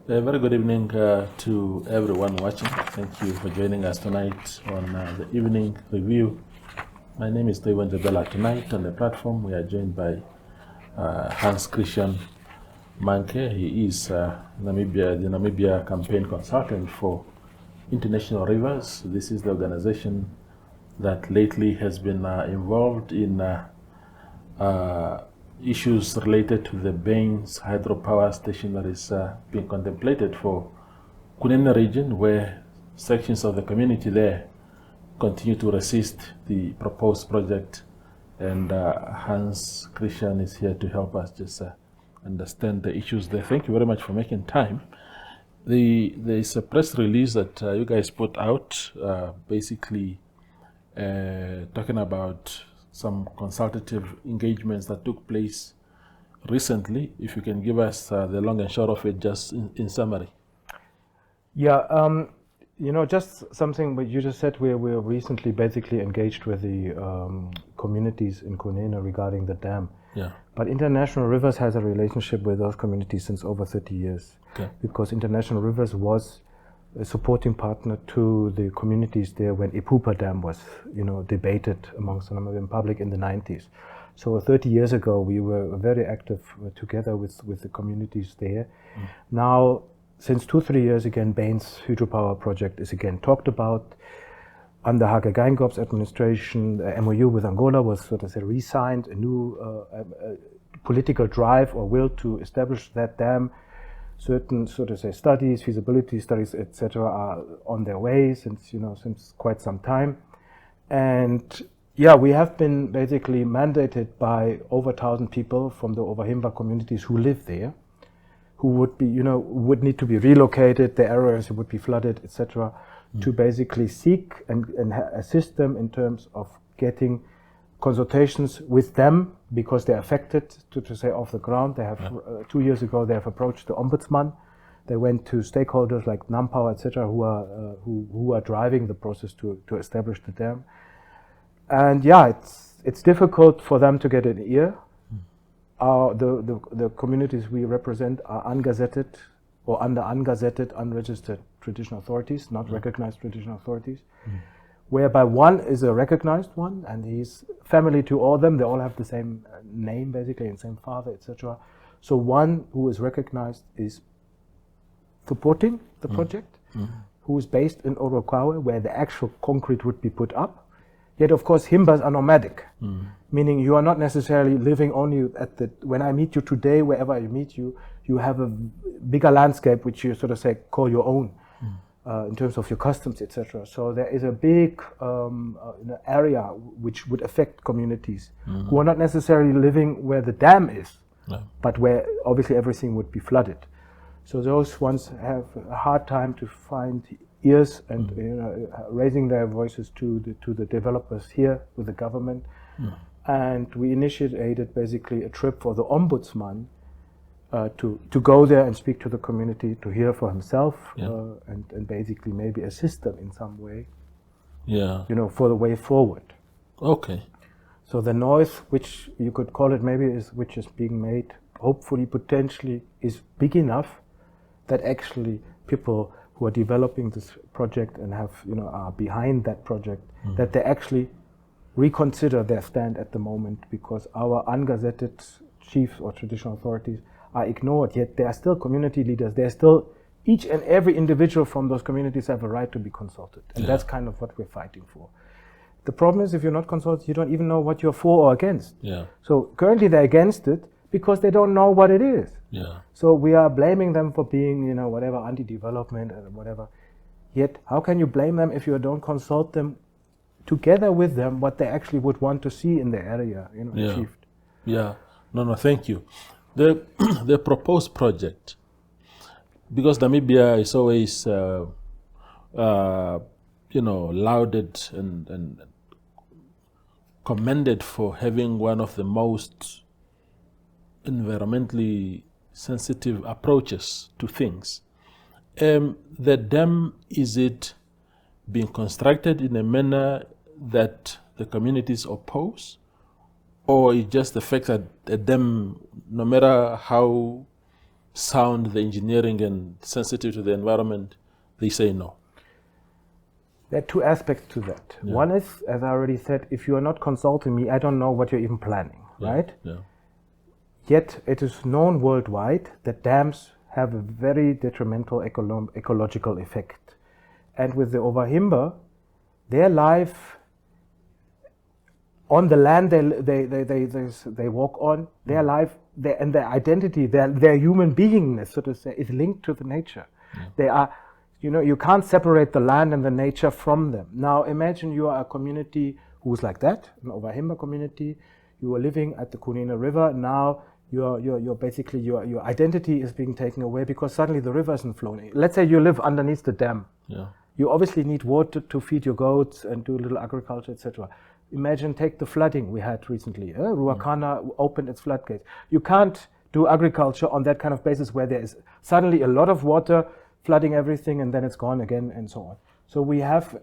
A very good evening to everyone watching. Thank you for joining us tonight on the evening review. My name is Toiwan Jabela. Tonight on the platform we are joined by Hans-Christian Mahnke. He is the Namibia campaign consultant for International Rivers. This is the organization that lately has been involved in issues related to the Baynes Hydropower Station that is being contemplated for Kunene Region, where sections of the community there continue to resist the proposed project. And Hans-Christian is here to help us just understand the issues there. Thank you very much for making time. There is a press release that you guys put out, basically talking about some consultative engagements that took place recently. If you can give us the long and short of it, just in summary. Yeah, just something what you just said. We're recently basically engaged with the communities in Kunene regarding the dam. Yeah. But International Rivers has a relationship with those communities since over 30 years. Okay. Because International Rivers was a supporting partner to the communities there when Ipupa Dam was, debated amongst the Namibian public in the 90s. So 30 years ago, we were very active together with the communities there. Mm. Now, since 2-3 years again, Baynes Hydropower project is again talked about. Under Hage Geingorb's administration, the MOU with Angola was sort of re-signed, a new political drive or will to establish that dam. Certain studies, feasibility studies, etc., are on their way since quite some time, and we have been basically mandated by over 1,000 people from the Ovahimba communities who live there, who would be would need to be relocated, the areas would be flooded, etc., to basically seek and assist them in terms of getting consultations with them, because they're affected to say off the ground. They have 2 years ago they have approached the ombudsman. They went to stakeholders like NamPower, etc., who are driving the process to establish the dam. And it's difficult for them to get an ear. The communities we represent are ungazetted or under ungazetted, unregistered traditional authorities, not recognized traditional authorities. Whereby one is a recognized one, and he's family to all of them. They all have the same name, basically, and same father, etc. So one who is recognized is supporting the project, who is based in Orokawe, where the actual concrete would be put up. Yet, of course, Himbas are nomadic, meaning you are not necessarily living only at when I meet you today, wherever I meet you, you have a bigger landscape which you call your own. In terms of your customs, etc. So there is a big area which would affect communities who are not necessarily living where the dam is, but where obviously everything would be flooded. So those ones have a hard time to find ears and raising their voices to the developers here with the government. And we initiated basically a trip for the ombudsman to go there and speak to the community, to hear for himself, and basically maybe assist them in some way, for the way forward. Okay. So the noise, which you could call it maybe, which is being made, hopefully, potentially, is big enough that actually people who are developing this project and are behind that project, that they actually reconsider their stand at the moment, because our ungazetted chiefs or traditional authorities are ignored. Yet there are still community leaders. There are still each and every individual from those communities have a right to be consulted, and that's kind of what we're fighting for. The problem is, if you're not consulted, you don't even know what you're for or against. So currently they're against it because they don't know what it is. So we are blaming them for being, whatever, anti-development and whatever. Yet how can you blame them if you don't consult them together with them what they actually would want to see in the area, achieved? No, thank you. The proposed project, because Namibia is always lauded and commended for having one of the most environmentally sensitive approaches to things. The dam, is it being constructed in a manner that the communities oppose? Or it's just the fact that a dam, no matter how sound, the engineering, and sensitive to the environment, they say no. There are two aspects to that. Yeah. One is, as I already said, if you are not consulting me, I don't know what you're even planning, right? Yeah. Yet it is known worldwide that dams have a very detrimental ecological effect. And with the Ovahimba, their life on the land they walk on, their life and their identity, their human beingness, so to say, is linked to the nature. Yeah. They are, you can't separate the land and the nature from them. Now imagine you are a community who's like that, an Ovahimba community. You are living at the Kunene River. Now you're basically your identity is being taken away because suddenly the river isn't flowing. Let's say you live underneath the dam. Yeah. You obviously need water to feed your goats and do a little agriculture, etc. Imagine, take the flooding we had recently. Ruacana opened its floodgates. You can't do agriculture on that kind of basis where there is suddenly a lot of water flooding everything and then it's gone again and so on. So we have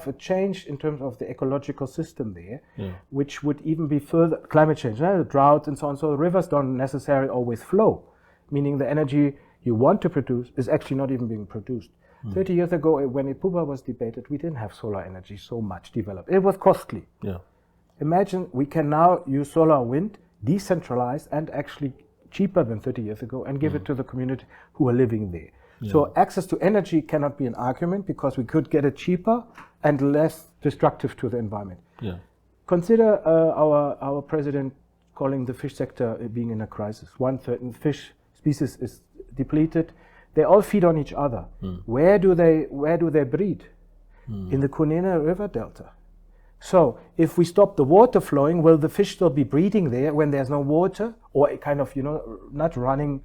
a change in terms of the ecological system there, which would even be further climate change, drought and so on. So the rivers don't necessarily always flow, meaning the energy you want to produce is actually not even being produced. 30 years ago, when Ipupa was debated, we didn't have solar energy so much developed. It was costly. Yeah. Imagine we can now use solar wind, decentralized and actually cheaper than 30 years ago, and give it to the community who are living there. Yeah. So access to energy cannot be an argument because we could get it cheaper and less destructive to the environment. Yeah. Consider our president calling the fish sector being in a crisis. 1/3 fish species is depleted. They all feed on each other. Where do they breed? In the Kunene River Delta. So if we stop the water flowing, will the fish still be breeding there when there's no water, or kind of not running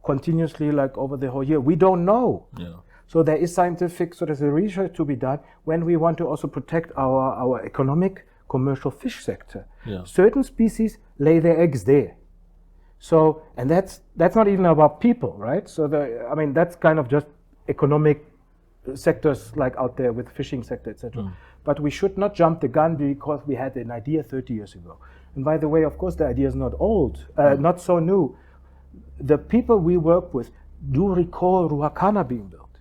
continuously like over the whole year? We don't know. Yeah. So there is scientific sort of research to be done when we want to also protect our economic commercial fish sector. Yeah. Certain species lay their eggs there. So, and that's not even about people, right? So that's kind of just economic sectors like out there with fishing sector, etc. But we should not jump the gun because we had an idea 30 years ago. And by the way, of course, the idea is not old, not so new. The people we work with do recall Ruacana being built.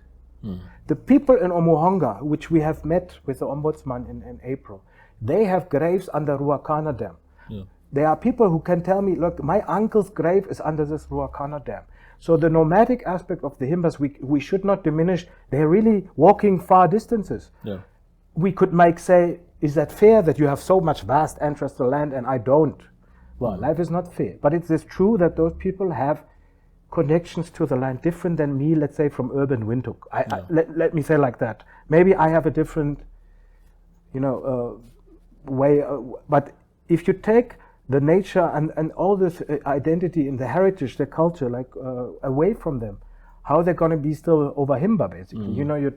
The people in Omohonga, which we have met with the ombudsman in April, they have graves under Ruacana Dam. Yeah. There are people who can tell me, look, my uncle's grave is under this Ruacana Dam. So the nomadic aspect of the Himbas, we should not diminish. They're really walking far distances. Yeah. We could say, is that fair that you have so much vast ancestral land and I don't? Well, life is not fair. But it is true that those people have connections to the land different than me, let's say, from urban Windhoek. Let me say like that. Maybe I have a different, way. But if you take the nature and all this identity and the heritage, the culture, away from them, how they're going to be still Ovahimba, basically.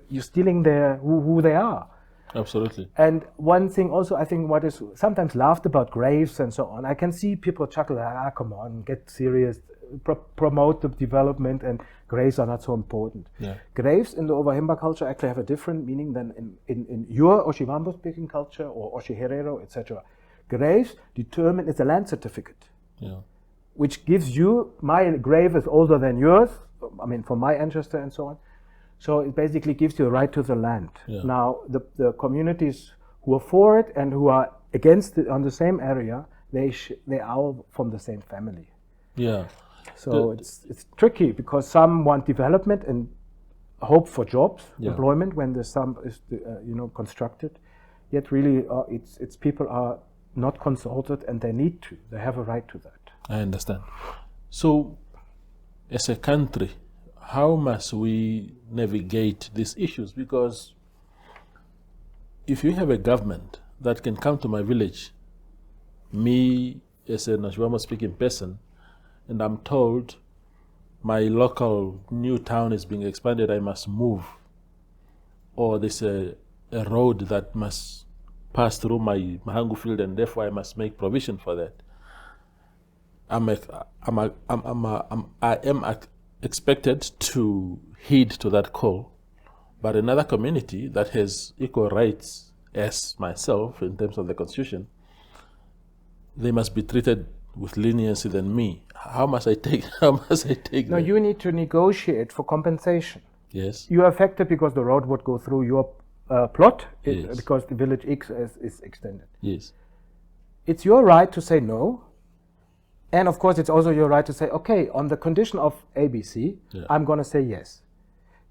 You're stealing who they are. Absolutely. And one thing also, I think what is sometimes laughed about graves and so on, I can see people chuckle, come on, get serious, promote the development, and graves are not so important. Yeah. Graves in the Ovahimba culture actually have a different meaning than in your Oshivambo-speaking culture or Oshiherero, etc. Graves determine, it's a land certificate, which gives you, my grave is older than yours, for my ancestor and so on. So it basically gives you a right to the land. Yeah. Now, the communities who are for it and who are against it on the same area, they are all from the same family. Yeah. So it's tricky because some want development and hope for jobs, employment when the sum is constructed. Yet really, it's people are not consulted and they need to. They have a right to that. I understand. So, as a country, how must we navigate these issues? Because if you have a government that can come to my village, me as a Nashvama speaking person, and I'm told my local new town is being expanded, I must move, or there's a road that must pass through my Mahangu field and therefore I must make provision for that. I am expected to heed to that call, but another community that has equal rights as myself in terms of the constitution, they must be treated with leniency than me, how must I take? How must I take? No, that? you need to negotiate for compensation. Yes. You are affected because the road would go through your plot Yes. because the village X is extended. Yes. It's your right to say no, and of course it's also your right to say, okay, on the condition of ABC, Yeah. I'm going to say yes.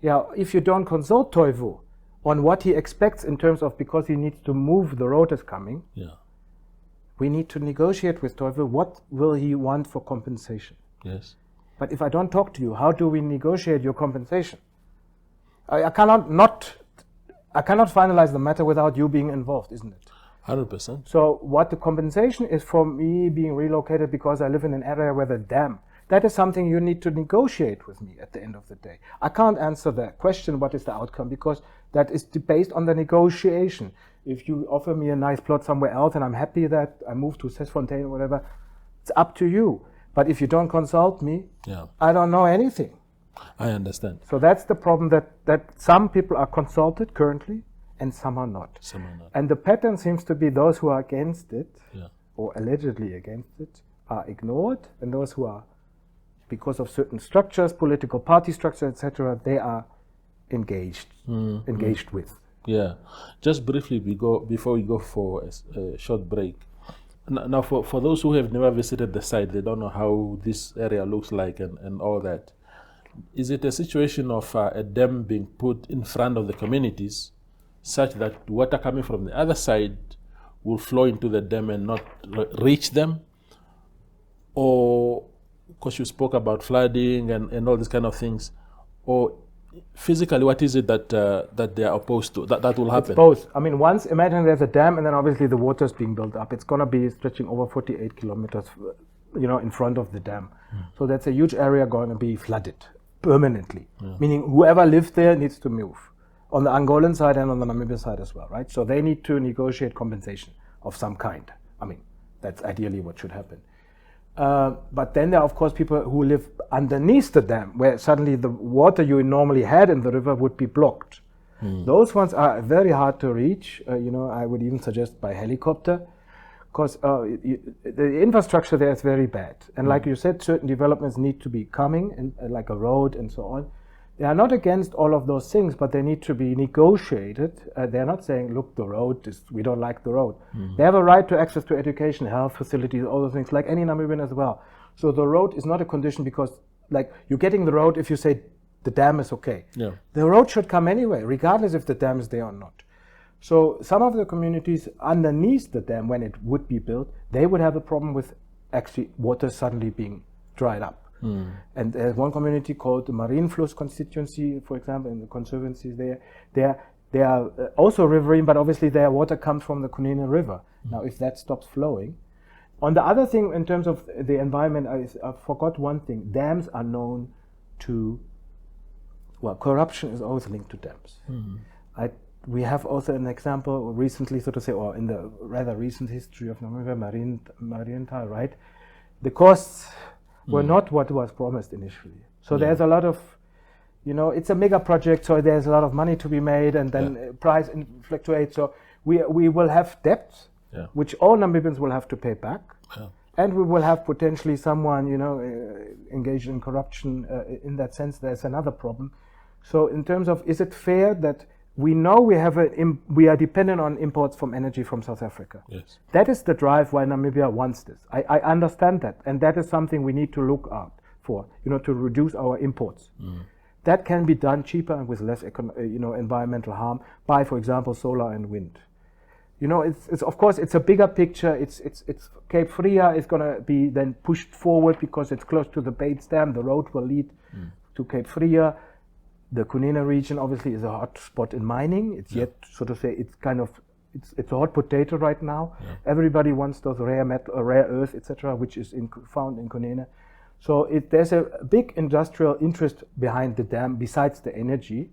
Yeah, if you don't consult Toivu on what he expects in terms of, because he needs to move, the road is coming, Yeah. we need to negotiate with Toivu what will he want for compensation. Yes. But if I don't talk to you, how do we negotiate your compensation? I cannot finalize the matter without you being involved, isn't it? 100%. So what the compensation is for me being relocated because I live in an area where the dam, that is something you need to negotiate with me at the end of the day. I can't answer that question, what is the outcome, because that is based on the negotiation. If you offer me a nice plot somewhere else and I'm happy that I move to Sesfontein or whatever, it's up to you. But if you don't consult me, Yeah. I don't know anything. I understand. So that's the problem, that some people are consulted currently and some are not. Some are not. And the pattern seems to be those who are against it, Yeah. or allegedly against it, are ignored, and those who are, because of certain structures, political party structure, etc., they are engaged with. Yeah. Just briefly, before we go for a short break. Now, for those who have never visited the site, they don't know how this area looks like and all that. Is it a situation of a dam being put in front of the communities such that water coming from the other side will flow into the dam and not reach them? Or, because you spoke about flooding and all these kind of things, or physically, what is it that they are opposed to, that will happen? It's both. I mean, once, imagine there's a dam and then obviously the water is being built up. It's going to be stretching over 48 kilometers, in front of the dam. So that's a huge area going to be flooded permanently, meaning whoever lives there needs to move on the Angolan side and on the Namibian side as well, right? So they need to negotiate compensation of some kind. I mean, that's ideally what should happen. But then there are, of course, people who live underneath the dam, where suddenly the water you normally had in the river would be blocked. Those ones are very hard to reach. I would even suggest by helicopter, because the infrastructure there is very bad. And like you said, certain developments need to be coming, and like a road and so on. They are not against all of those things, but they need to be negotiated. They're not saying, look, the road we don't like the road. They have a right to access to education, health facilities, all those things, like any Namibian as well. So the road is not a condition because, like, you're getting the road if you say the dam is okay. Yeah. The road should come anyway, regardless if the dam is there or not. So some of the communities underneath the dam, when it would be built, they would have a problem with actually water suddenly being dried up. And there's one community called the Marienfluss constituency, for example, in the conservancies there. They are also riverine, but obviously their water comes from the Kunene River. Now, if that stops flowing. On the other thing, in terms of the environment, I forgot one thing. Dams are known to, corruption is always linked to dams. We have also an example recently, so to say, or in the rather recent history of Namibia, Marienthal, right? The costs were not what was promised initially. So there's a lot of, it's a mega project, so there's a lot of money to be made, and then price fluctuates. So we will have debts, which all Namibians will have to pay back. And we will have potentially someone, engaged in corruption. In that sense, there's another problem. So in terms of, is it fair that we know we are dependent on imports from energy from South Africa? Yes. That is the drive why Namibia wants this. I understand that, and that is something we need to look out for, to reduce our imports. That can be done cheaper and with less, environmental harm by, for example, solar and wind. It's of course it's a bigger picture. It's Cape Fria is going to be then pushed forward because it's close to the Baynes Dam. The road will lead to Cape Fria. The Kunene region obviously is a hot spot in mining. It's yet, so to say, it's a hot potato right now. Everybody wants those rare metal, rare earth, etc., which is found in Kunene. So there's a big industrial interest behind the dam besides the energy.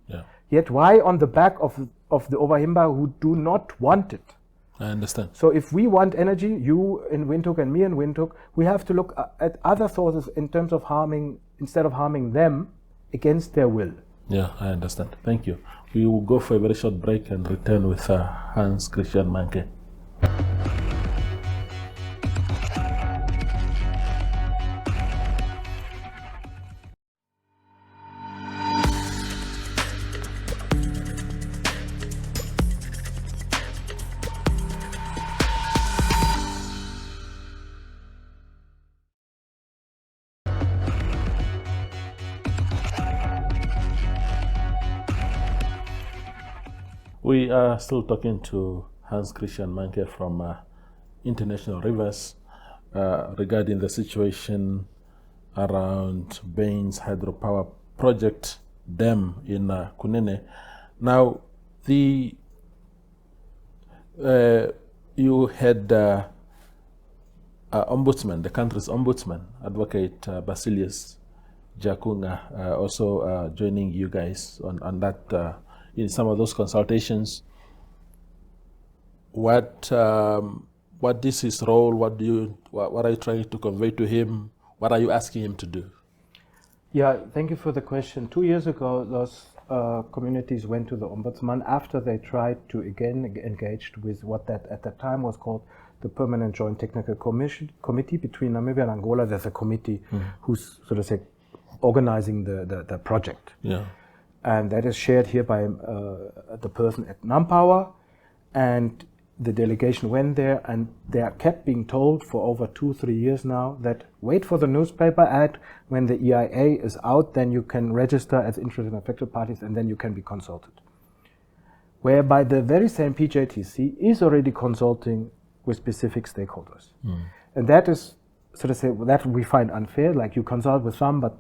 Yet why on the back of the Ovahimba who do not want it? I understand. So if we want energy, you in Windhoek and me in Windhoek, we have to look at other sources in terms of instead of harming them against their will. Yeah, I understand. Thank you. We will go for a very short break and return with Hans-Christian Mahnke. We are still talking to Hans-Christian Mahnke from International Rivers regarding the situation around Baynes Hydropower Project Dam in Kunene. Now, you had ombudsman, the country's ombudsman, Advocate Basilius Jakunga, also joining you guys on that in some of those consultations. What is his role? What are you trying to convey to him? What are you asking him to do? Yeah, thank you for the question. 2 years ago, those communities went to the ombudsman after they tried to again engage with what that at that time was called the Permanent Joint Technical Committee between Namibia and Angola. There's a committee who's sort of say organizing the project. Yeah. And that is shared here by the person at Nampower, and the delegation went there, and they are kept being told for over 2-3 years now that wait for the newspaper ad. When the EIA is out, then you can register as interested and affected parties, and then you can be consulted. Whereby the very same PJTC is already consulting with specific stakeholders. And that is sort of say that we find unfair. Like you consult with some, but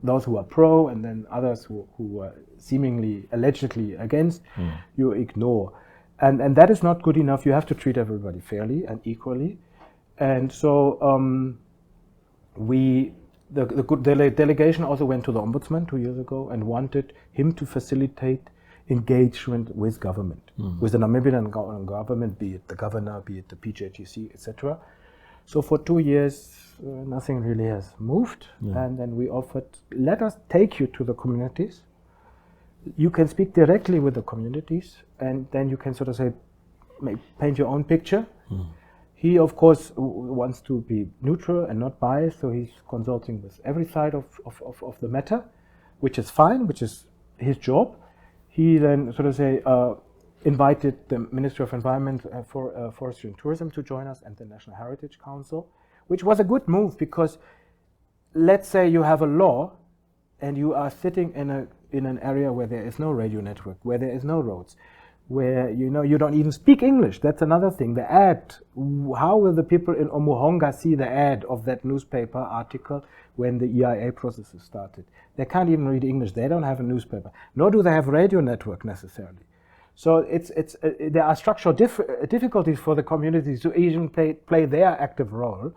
those who are pro and then others who are seemingly allegedly against, you ignore. And that is not good enough. You have to treat everybody fairly and equally. And so the delegation also went to the ombudsman 2 years ago and wanted him to facilitate engagement with government, with the Namibian government, be it the governor, be it the PJTC, etc. So for 2 years, nothing really has moved. And then we offered, let us take you to the communities. You can speak directly with the communities, and then you can sort of say, paint your own picture. He, of course, wants to be neutral and not biased, so he's consulting with every side of the matter, which is fine, which is his job. He then sort of say invited the Ministry of Environment, Forestry and Tourism to join us, and the National Heritage Council, which was a good move, because let's say you have a law and you are sitting in an area where there is no radio network, where there is no roads, where you don't even speak English. That's another thing. The ad, how will the people in Omuhonga see the ad of that newspaper article when the EIA process is started? They can't even read English. They don't have a newspaper, nor do they have radio network necessarily. So there are structural difficulties for the communities to even play their active role.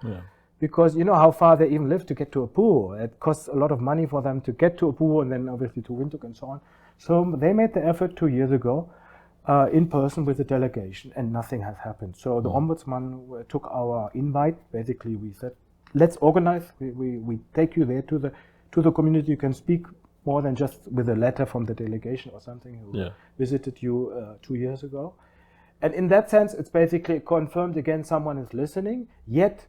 Because you know how far they even live to get to a pool. It costs a lot of money for them to get to a pool, and then obviously to Windhoek and so on. So they made the effort 2 years ago in person with the delegation, and nothing has happened. So the ombudsman took our invite. Basically, we said, let's organize. We take you there to the community. You can speak more than just with a letter from the delegation or something who visited you 2 years ago. And in that sense, it's basically confirmed again someone is listening, yet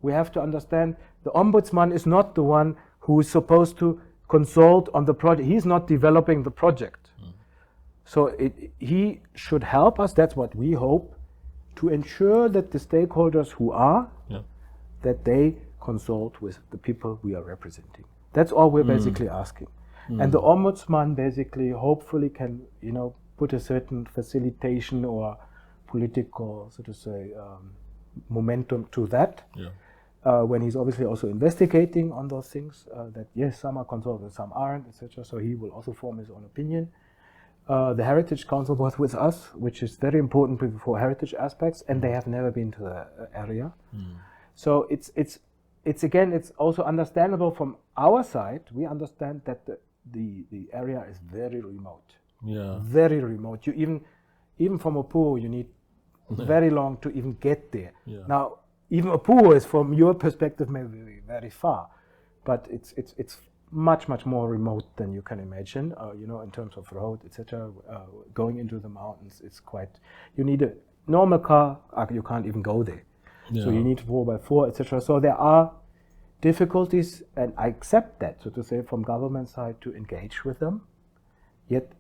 we have to understand the ombudsman is not the one who is supposed to consult on the project. He's not developing the project. So he should help us, that's what we hope, to ensure that the stakeholders who are, that they consult with the people we are representing. That's all we're basically asking. And the ombudsman basically hopefully can, put a certain facilitation or political, so to say, momentum to that. When he's obviously also investigating on those things, that yes, some are consulted, some aren't, etc. So he will also form his own opinion. The Heritage Council was with us, which is very important for heritage aspects, and they have never been to the area. So it's again, it's also understandable from our side. We understand that the area is very remote. Very remote. You even from a pool, you need very long to even get there. Now, even a pool is, from your perspective, maybe very far, but it's much more remote than you can imagine. In terms of road, etc. Going into the mountains, it's quite. You need a normal car. You can't even go there. So you need 4x4, etc. So there are difficulties, and I accept that, so to say, from government side to engage with them. Yet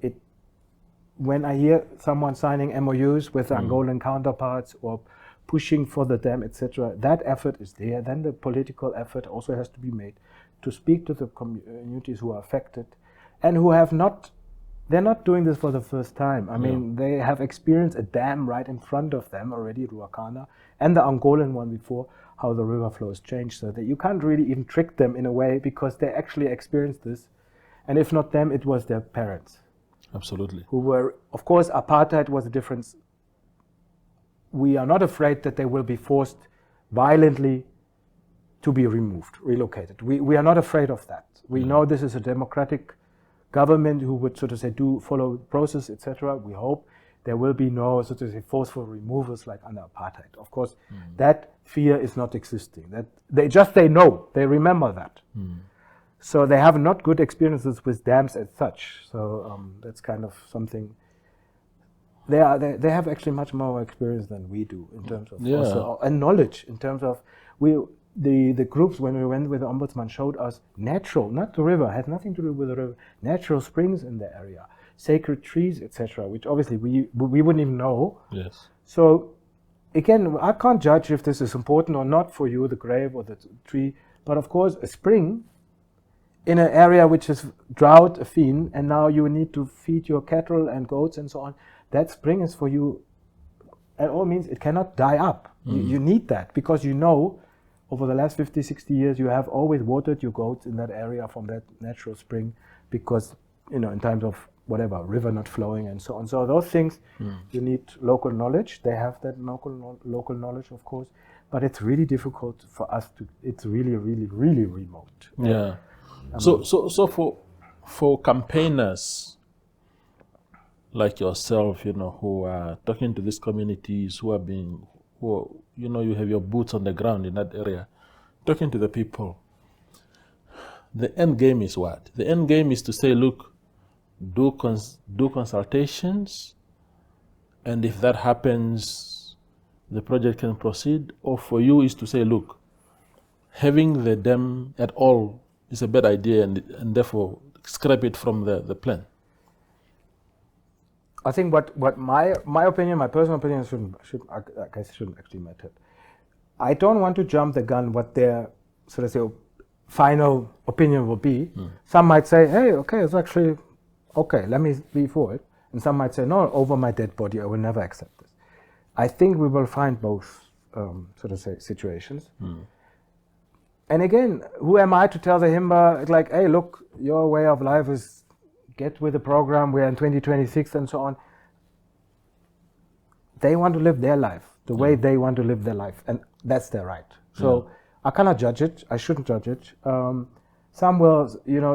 when I hear someone signing MOUs with Angolan counterparts or pushing for the dam, etc., that effort is there. Then the political effort also has to be made to speak to the communities who are affected and who have not they're not doing this for the first time. I mean, they have experienced a dam right in front of them already, Ruacana, and the Angolan one before, how the river flows changed, so that you can't really even trick them in a way, because they actually experienced this. And if not them, it was their parents. Absolutely. Who were, of course, apartheid was a difference. We are not afraid that they will be forced violently to be removed, relocated. We are not afraid of that. We know this is a democratic government who would, so to say, follow the process, etc. We hope there will be no, so to say, forceful removals like under apartheid. Of course, that fear is not existing. That they know, they remember that. So they have not good experiences with dams as such. So that's kind of something. They have actually much more experience than we do in terms of also, and knowledge in terms of the groups when we went with the ombudsman showed us natural, not the river, has nothing to do with the river, natural springs in the area, sacred trees, etc., which obviously we wouldn't even know. Yes. So again, I can't judge if this is important or not for you, the grave or the tree, but of course a spring in an area which is drought-affine, and now you need to feed your cattle and goats and so on, that spring is for you, at all means, it cannot die up. You need that, because you know, over the last 50, 60 years, you have always watered your goats in that area from that natural spring, because, in times of whatever, river not flowing and so on. So those things, you need local knowledge. They have that local knowledge, of course, but it's really difficult for us to, it's really, really, really remote. Yeah. So for campaigners like yourself, who are talking to these communities, you have your boots on the ground in that area, talking to the people, the end game is what? The end game is to say, look, do consultations, and if that happens, the project can proceed. Or for you is to say, look, having the dam at all is a bad idea, and therefore scrap it from the plan. I think what my opinion, my personal opinion, shouldn't actually matter. I don't want to jump the gun what their, so to say, final opinion will be. Some might say, hey, okay, it's actually okay, let me be for it. And some might say, no, over my dead body, I will never accept this. I think we will find both, so to say, situations. And again, who am I to tell the Himba, like, hey, look, your way of life is get with the program, we're in 2026 and so on. They want to live their life the way they want to live their life, and that's their right. So I cannot judge it, I shouldn't judge it. Some will,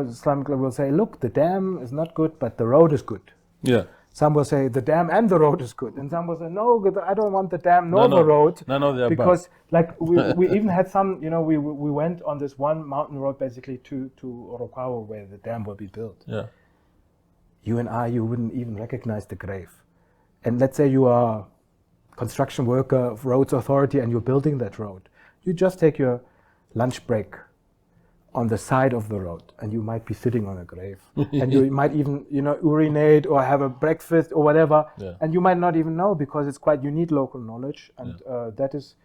Islam will say, look, the dam is not good, but the road is good. Yeah. Some will say the dam and the road is good, and some will say no, I don't want the dam nor the road. No, because like we even had some, we went on this one mountain road basically to Orokawa where the dam will be built. Yeah. You wouldn't even recognize the grave. And let's say you are construction worker of roads authority and you're building that road. You just take your lunch break on the side of the road, and you might be sitting on a grave, and you might even, urinate or have a breakfast or whatever, and you might not even know, because it's you need local knowledge, and that is.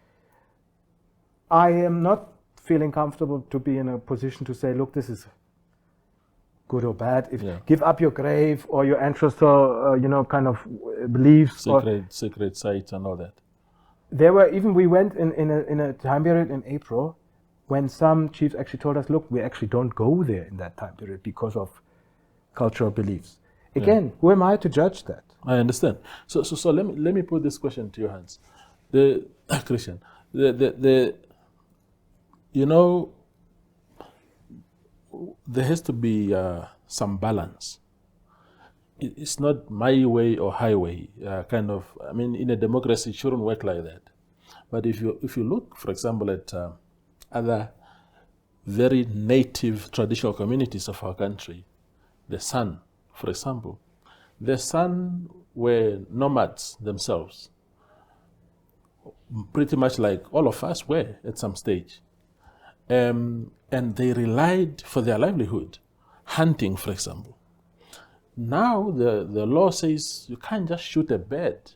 I am not feeling comfortable to be in a position to say, look, this is good or bad. Give up your grave or your ancestral, kind of beliefs, sacred sites and all that. We went in a time period in April, when some chiefs actually told us, look, we actually don't go there in that time period because of cultural beliefs. Again, who am I to judge that? I understand. So let me put this question to your hands. Christian, there has to be some balance. It's not my way or highway, in a democracy it shouldn't work like that. But if you look, for example, at other very native traditional communities of our country, the San, for example. The San were nomads themselves, pretty much like all of us were at some stage. And they relied for their livelihood, hunting, for example. Now the law says you can't just shoot a bird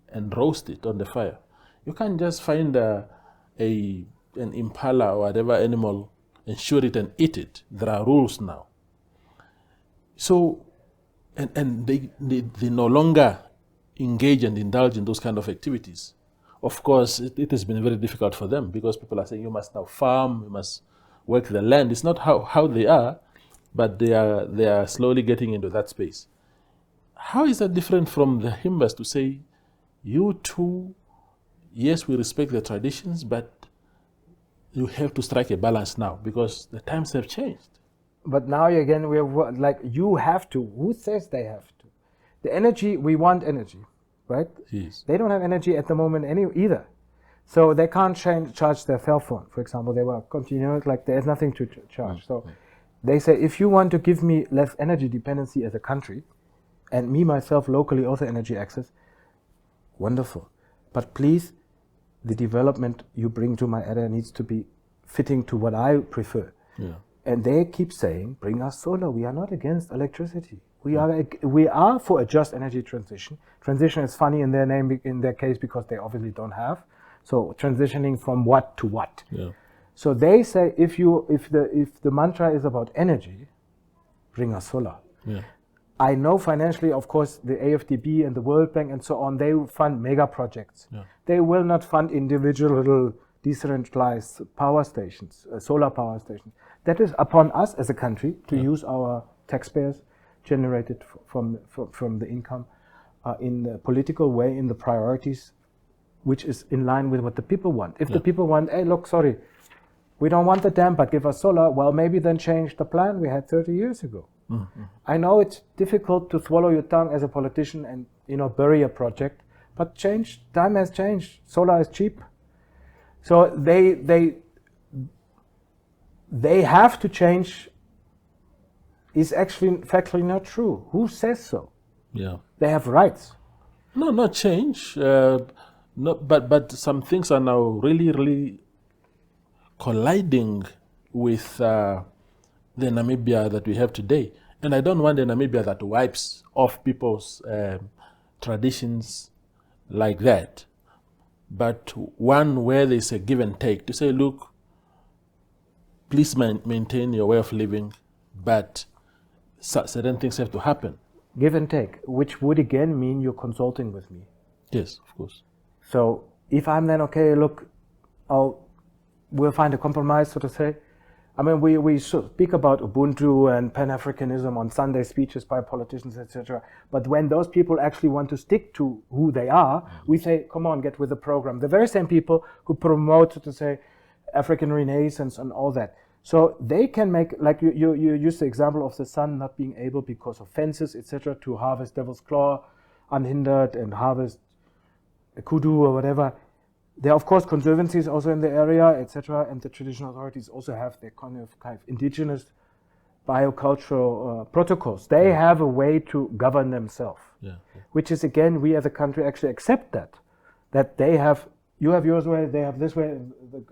and roast it on the fire. You can't just find an impala or whatever animal and shoot it and eat it. There are rules now. So and they no longer engage and indulge in those kind of activities. Of course, it has been very difficult for them because people are saying you must now farm, you must work the land. It's not how they are, but they are slowly getting into that space. How is that different from the Himbas to say, you too, yes, we respect the traditions, but you have to strike a balance now because the times have changed. But now again, we're like, you have to. Who says they have to? The energy, we want energy, right? Yes. They don't have energy at the moment either. So they can't charge their cell phone, for example. They were continuing, like there's nothing to charge. So they say, if you want to give me less energy dependency as a country, and me, myself, locally also energy access, wonderful. But please, the development you bring to my area needs to be fitting to what I prefer. Yeah. And they keep saying, bring us solar. We are not against electricity. We are for a just energy transition. Transition is funny in their name, in their case, because they obviously don't have. So transitioning from what to what. Yeah. So they say, if the mantra is about energy, bring us solar. Yeah. I know financially, of course, the AFDB and the World Bank and so on, they fund mega projects. Yeah. They will not fund individual little decentralized power stations, solar power stations. That is upon us as a country to use our taxpayers generated from the income in the political way, in the priorities, which is in line with what the people want. If the people want, hey, look, sorry, we don't want the dam, but give us solar, well, maybe then change the plan we had 30 years ago. Mm-hmm. I know it's difficult to swallow your tongue as a politician and bury a project, but time has changed. Solar is cheap. So they have to change is actually factually not true. Who says so? Yeah. They have rights. No, not change. But some things are now really, really colliding with the Namibia that we have today. And I don't want a Namibia that wipes off people's traditions like that, but one where there's a give and take to say, look, please maintain your way of living, but certain things have to happen. Give and take, which would again mean you're consulting with me. Yes, of course. So if I'm then, okay, look, we'll find a compromise, so to say. I mean, we speak about Ubuntu and Pan-Africanism on Sunday speeches by politicians, etc. But when those people actually want to stick to who they are, we say, come on, get with the program. The very same people who promote, so to say, African Renaissance and all that. So they can make, like you use the example of the sun not being able, because of fences, etc., to harvest devil's claw unhindered and harvest a kudu or whatever. There are, of course, conservancies also in the area, etc., and the traditional authorities also have their kind of indigenous biocultural protocols. They have a way to govern themselves, which is, again, we as a country actually accept that they have, you have yours way, they have this way,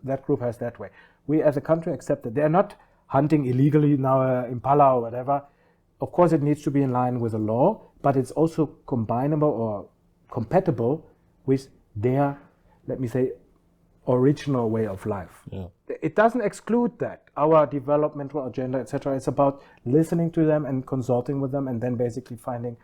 that group has that way. We as a country accept that. They're not hunting illegally now, impala or whatever. Of course, it needs to be in line with the law, but it's also combinable or compatible with their, let me say, original way of life. Yeah. It doesn't exclude that, our developmental agenda, etc. It's about listening to them and consulting with them and then basically finding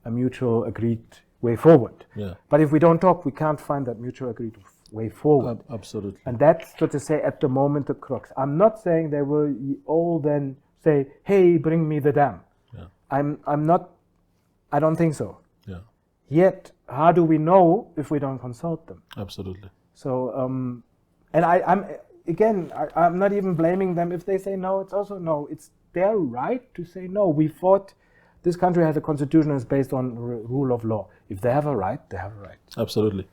a mutual agreed way forward. Yeah. But if we don't talk, we can't find that mutual agreed way forward. Absolutely. And that's, so to say, at the moment the crux. I'm not saying they will all then say, hey, bring me the dam. Yeah. I'm not, I don't think so. Yeah. Yet, how do we know if we don't consult them? Absolutely. So, and I'm not even blaming them if they say no. It's also no. It's their right to say no. We fought. This country has a constitution that's based on rule of law. If they have a right, they have a right. Absolutely,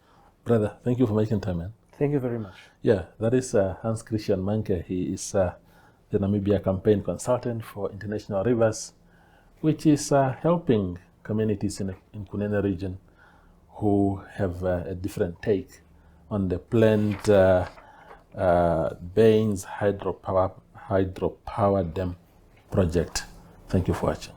brother. Thank you for making time, man. Thank you very much. Yeah, that is Hans-Christian Mahnke. He is the Namibia campaign consultant for International Rivers, which is helping communities in Kunene Region who have a different take on the planned Baynes Hydropower Dam project. Thank you for watching.